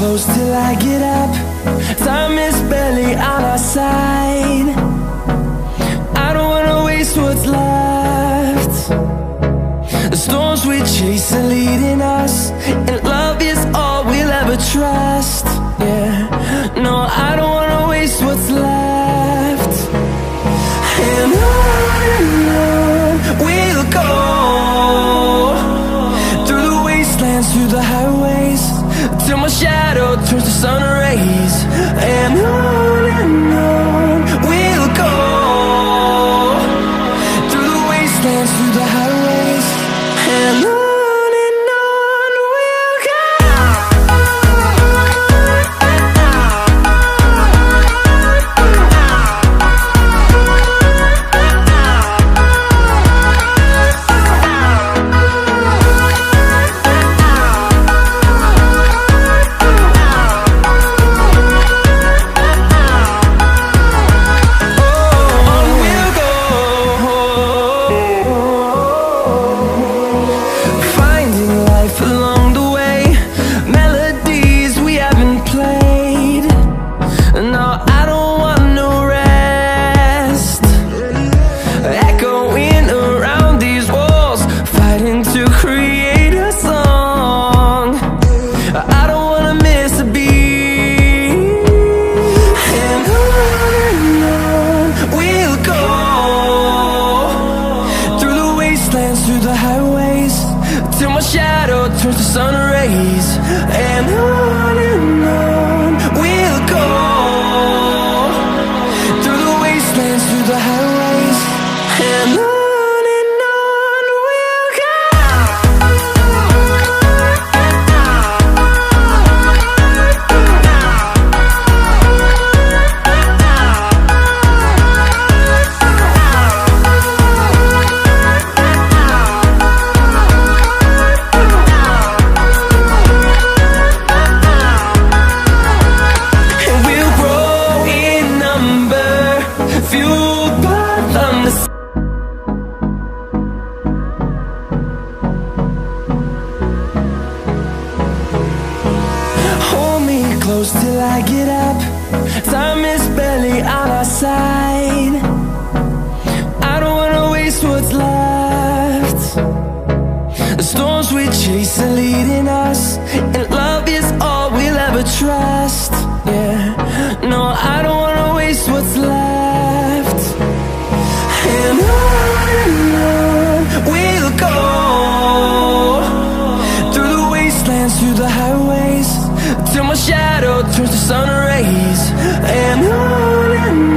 close till I get up. Time is barely on our side. I don't wanna waste what's left. The storms we chase are leading us, and love is all we'll ever trust. Yeah, no, I don't wanna waste what's left. And on we'll go, through the wastelands, through the highways, till my shadow turns to sun rays. And on we'll go, through the wastelands, through the highways, and on we'll go. Through the highways, till my shadow turns to sun rays. And on we'll go, through the wastelands, through the highways, and on we'll go. Close till I get up. Time is barely on our side. I don't wanna waste what's left. The storms we chase are leading us, and love is all we'll ever trust. Yeah, no, I don't wanna waste what's left. And on we'll go, through the wastelands, through the highways, till my shadow turns to sun rays. And on